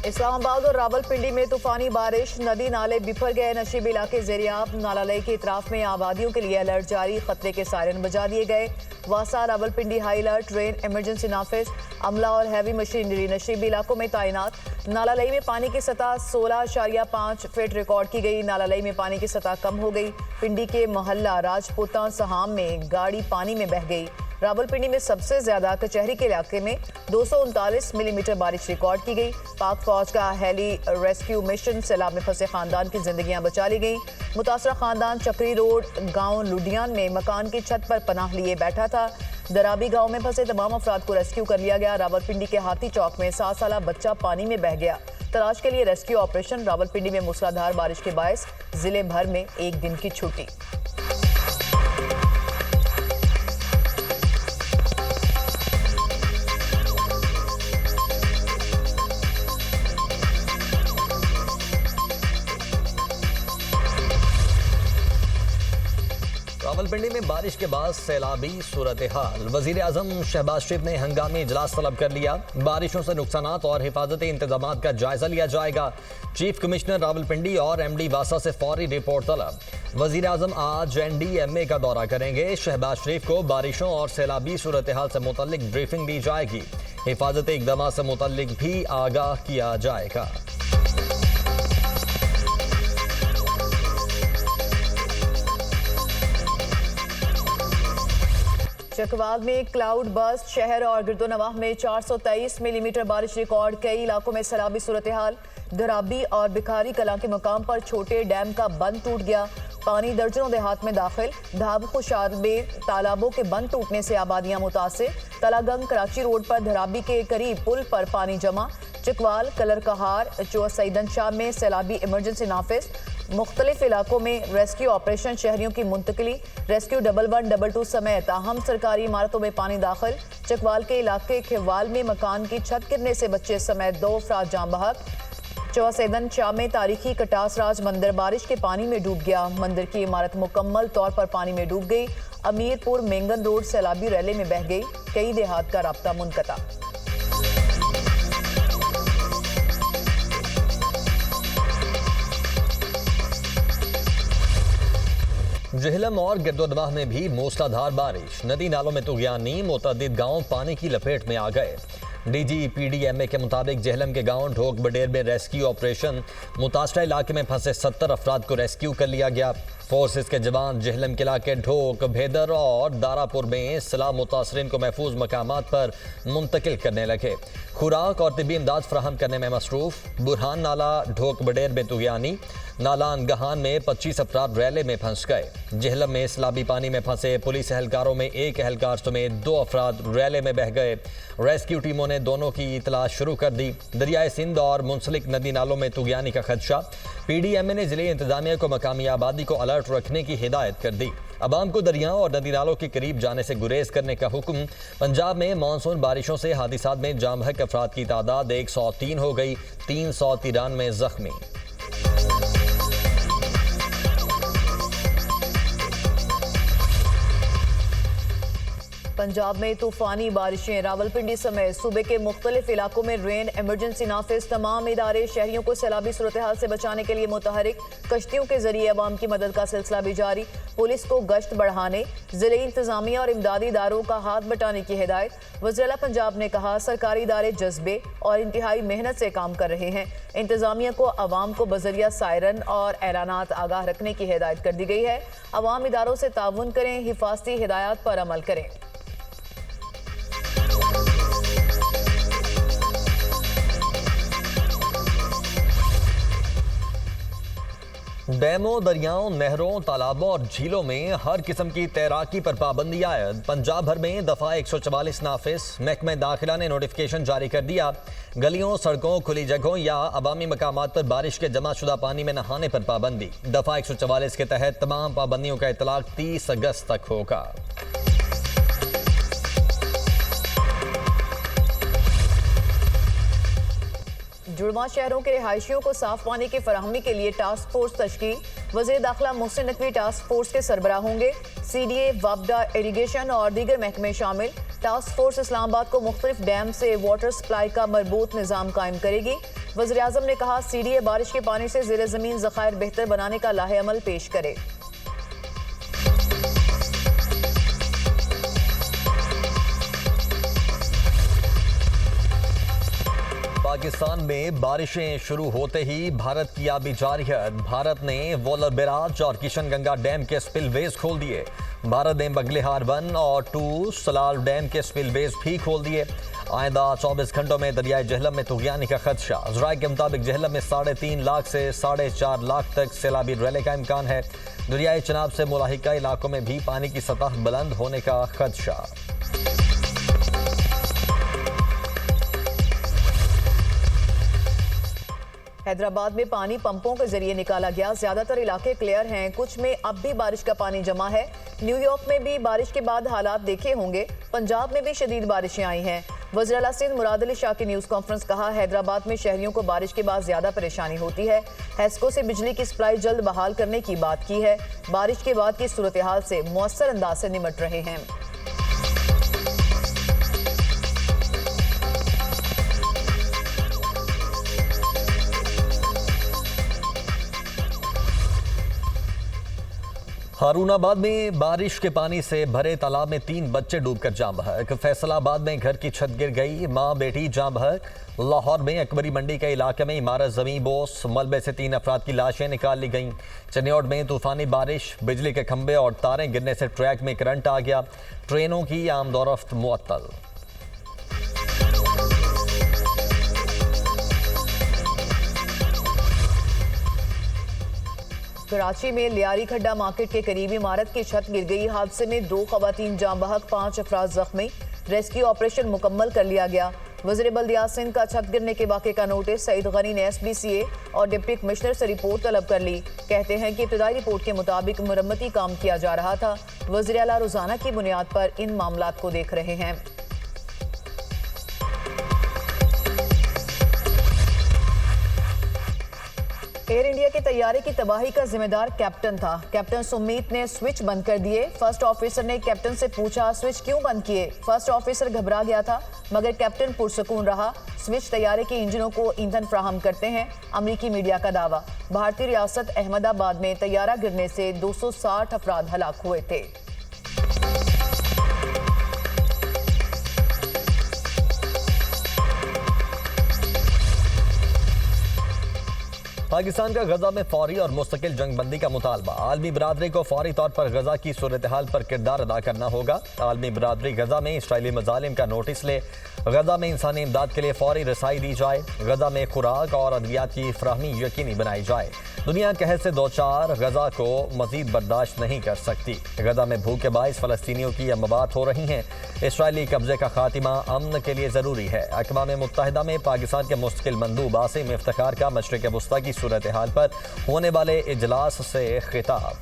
इस्लामाबाद और रावलपिंडी में तूफानी बारिश, नदी नाले बिफर गए। नशीबी इलाके ज़ेरियाब, नालालई के इतराफ में आबादियों के लिए अलर्ट जारी, खतरे के सायरन बजा दिए गए। वासा Rawalpindi high alert, train emergency नाफिज, अमला और हैवी मशीनरी नशीबी इलाकों में तैनात। नालालई में पानी की सतह 16.5 फीट रिकॉर्ड की गई। नालालई में पानी की सतह कम हो गई। पिंडी के मोहल्ला राजपूता सहाम में गाड़ी पानी में बह गई। रावलपिंडी में सबसे ज्यादा कचहरी के इलाके में 239 मिलीमीटर बारिश रिकॉर्ड की गई। पाक फौज का हेली रेस्क्यू मिशन, सैलाब में फंसे खानदान की जिंदगियां बचा ली गई। मुतासरा खानदान चक्री रोड गांव लुडियान में मकान की छत पर पनाह लिए बैठा था। दराबी गांव में फंसे तमाम अफराद को रेस्क्यू कर लिया गया। रावलपिंडी के हाथी चौक में 7 साल बच्चा पानी में बह गया। तलाश के लिए रेस्क्यू ऑपरेशन। रावलपिंडी में मूसलाधार बारिश के बायस जिले भर में एक दिन की छुट्टी। रावलपिंडी में बारिश के बाद सैलाबी सूरत हाल। वजीर आजम शहबाज शरीफ ने हंगामी इजलास तलब कर लिया। बारिशों से नुकसानात और हिफाजती इंतजामात का जायजा लिया जाएगा। चीफ कमिश्नर रावलपिंडी और MD वासा से फौरी रिपोर्ट तलब। वजीर आजम आज NDMA का दौरा करेंगे। शहबाज शरीफ को बारिशों और सैलाबी सूरत हाल से मुतल्लिक ब्रीफिंग दी जाएगी। हिफाजती इकदाम से मुतल्लिक भी आगाह किया जाएगा। चकवाल में क्लाउड बस्ट, शहर और गिरदोनवाह में 423 मिलीमीटर बारिश रिकॉर्ड। कई इलाकों में सैलाबी सूरत हाल। धराबी और बिखारी कला के मकाम पर छोटे डैम का बंद टूट गया। पानी दर्जनों देहात में दाखिल। धाब खुशाद में तालाबों के बंद टूटने से आबादियां मुतासिर। तलागंग कराची रोड पर धराबी के करीब पुल पर पानी जमा। चकवाल, कलर कहार, चौसा सईदन शाह में सैलाबी इमरजेंसी नाफिज। मुख्तलिफ इलाकों में रेस्क्यू ऑपरेशन, शहरियों की मुंतकली। रेस्क्यू 1122 समेत अहम सरकारी इमारतों में पानी दाखिल। चकवाल के इलाके खेवाल में मकान की छत गिरने से बच्चे समेत 2 अफराद जान बहक। चौसैदन शाह में तारीखी कटास राज मंदिर बारिश के पानी में डूब गया। मंदिर की इमारत मुकम्मल तौर पर पानी में डूब गई। अमीरपुर मेंगन रोड सैलाबी रैले में बह गई। कई देहात का राब्ता मुनक़ता। जहलम और गिरदोनवाह में भी मूसलाधार बारिश। नदी नालों में तुगयानी, मुतअद्दिद गांव पानी की लपेट में आ गए। DG PDMA के मुताबिक जहलम के गांव ढोक बडेर में रेस्क्यू ऑपरेशन। मुतासरा इलाके में फंसे 70 अफराद को रेस्क्यू कर लिया गया। फोर्सेस के जवान जहलम के इलाके ढोक, भेदर और दारापुर में सलाह मुतासरीन को महफूज मकामात पर मुंतकिल करने लगे। खुराक और तिबी इमदाद फराहम करने में मसरूफ। बुरहान नाला ढोक बडेर में तुगयानी। नालान गहान में 25 अफराद रैले में फंस गए। जहलम में सैलाबी पानी में फंसे पुलिस एहलकारों में एक एहलकार समेत 2 अफराद रैले में बह गए। रेस्क्यू टीमों ने दोनों की तलाश शुरू कर दी। दरियाए सिंध और मुंसलिक नदी नालों में तुगयानी का खदशा। PDMA ने जिले इंतजामिया को मकामी आबादी को अलर्ट रखने की हिदायत कर दी। अवाम को दरियाओं और नदी नालों के करीब जाने से गुरेज करने का हुक्म। पंजाब में मानसून बारिशों से हादिसात में जाम बहक अफराद की तादाद 103 हो गई। 393 जख्मी। पंजाब में तूफानी बारिशें। रावलपिंडी समेत सूबे के मुख्तलिफ इलाकों में रेन इमरजेंसी नाफिज। तमाम इदारे शहरियों को सैलाबी सूरत हाल से बचाने के लिए मुतहरिक। कश्तियों के जरिए अवाम की मदद का सिलसिला भी जारी। पुलिस को गश्त बढ़ाने, जिले इंतजामिया और इमदादी इदारों का हाथ बटाने की हिदायत। वज़ीर पंजाब ने कहा, सरकारी इदारे जज्बे और इंतहाई मेहनत से काम कर रहे हैं। इंतजामिया को अवाम को बजरिया सायरन और ऐलानात आगाह रखने की हिदायत कर दी गई है। अवाम इदारों से ताउन करें, हिफाजती हिदायत पर अमल करें। डैमों, दरियाओं, नहरों, तालाबों और झीलों में हर किस्म की तैराकी पर पाबंदी आयद। पंजाब भर में दफ़ा 144 नाफिज। महकमा दाखिला ने नोटिफिकेशन जारी कर दिया। गलियों, सड़कों, खुली जगहों या अवामी मकामात पर बारिश के जमा शुदा पानी में नहाने पर पाबंदी। दफ़ा 144 के तहत तमाम पाबंदियों का इतलाक 30 अगस्त तक होगा। जुड़वा शहरों के रिहायशियों को साफ पानी की फराहमी के लिए टास्क फोर्स तश्कील। वज़ीर दाखिला मोहसिन नकवी टास्क फोर्स के सरबराह होंगे। CDA, वापडा, इरीगेशन और दीगर महकमे शामिल। टास्क फोर्स इस्लामाबाद को मुख्तलिफ डैम से वाटर सप्लाई का मरबूत निज़ाम कायम करेगी। वज़ीर आज़म ने कहा, CDA बारिश के पानी से ज़ेर ज़मीन ज़खायर बेहतर बनाने का लाहे-अमल पेश करे। पाकिस्तान में बारिशें शुरू होते ही भारत की आबी जारियत। भारत ने वोलर बैराज और किशनगंगा डैम के स्पिलवेज खोल दिए। भारत ने बगलेहार 1 और 2 सलाल डैम के स्पिलवेज भी खोल दिए। आइंदा 24 घंटों में दरियाई जहलम में तुगयानी का खदशा। ज़राए के मुताबिक जहलम में 3.5 लाख से 4.5 लाख तक सैलाबी रैले का इम्कान है। दरियाई चनाब से मुलाहिका इलाकों में भी पानी की सतह बुलंद होने का खदशा। हैदराबाद में पानी पंपों के जरिए निकाला गया। ज्यादातर इलाके क्लियर हैं, कुछ में अब भी बारिश का पानी जमा है। न्यूयॉर्क में भी बारिश के बाद हालात देखे होंगे। पंजाब में भी शदीद बारिशें आई हैं। वज़ीर आला सिंध मुराद अली शाह की न्यूज़ कॉन्फ्रेंस। कहा, हैदराबाद में शहरियों को बारिश के बाद ज्यादा परेशानी होती है। हेस्को से बिजली की सप्लाई जल्द बहाल करने की बात की है। बारिश के बाद की सूरत हाल से मुअस्सर अंदाज से निमट रहे हैं। हारूनाबाद में बारिश के पानी से भरे तालाब में 3 बच्चे डूबकर जाँ बहक। फैसलाबाद में घर की छत गिर गई, मां बेटी जाँ बहक। लाहौर में अकबरी मंडी के इलाके में इमारत जमीन बोस, मलबे से 3 अफराद की लाशें निकाल ली गईं। चनियोट में तूफानी बारिश, बिजली के खंभे और तारें गिरने से ट्रैक में करंट आ गया। ट्रेनों की आमदोरफ्त मुअत्तल। कराची में लियारी खड्डा मार्केट के करीब इमारत की छत गिर गई। हादसे में 2 खवातीन जाँ बहक, 5 अफराद जख्मी। रेस्क्यू ऑपरेशन मुकम्मल कर लिया गया। वज़ीर बल्दिया सिंध का छत गिरने के वाक़े का नोटिस। सईद गनी ने SBCA और डिप्टी कमिश्नर से रिपोर्ट तलब कर ली। कहते हैं कि इब्तदाई रिपोर्ट के मुताबिक मुरम्मती काम किया जा रहा था। वज़ीर आला रोज़ाना की बुनियाद पर इन मामलात को देख रहे हैं। एयर इंडिया के तैयारे की तबाही का जिम्मेदार कैप्टन था। कैप्टन सुमीत ने स्विच बंद कर दिए। फर्स्ट ऑफिसर ने कैप्टन से पूछा, स्विच क्यों बंद किए? फर्स्ट ऑफिसर घबरा गया था, मगर कैप्टन पुरसकून रहा। स्विच तैयारे के इंजनों को ईंधन फ्राहम करते हैं, अमरीकी मीडिया का दावा। भारतीय रियासत अहमदाबाद में तैयारा गिरने से 260 अफराद हलाक हुए थे। पाकिस्तान का गजा में फौरी और मुस्तकिल जंगबंदी का मुतालबा। आलमी बरादरी को फौरी तौर पर गजा की सूरत हाल पर किरदार अदा करना होगा। आलमी बरादरी गजा में इसराइली मजालिम का नोटिस ले। गजा में इंसानी इमदाद के लिए फौरी रसाई दी जाए। गजा में खुराक और अद्वियात की फराहमी यकीनी बनाई जाए। दुनिया कहर से 2-4 गजा को मजीद बर्दाश्त नहीं कर सकती। गजा में भूख के बाइस फलस्तीनियों की अमवात हो रही हैं। इसराइली कब्जे का खात्मा अमन के लिए ज़रूरी है। अक़वाम मुत्तहिदा में पाकिस्तान के मुस्तकिल मंदूब आसिम इफ्तिखार का मशरिक़ वस्ता की सूरत हाल पर होने वाले इजलास से खिताब।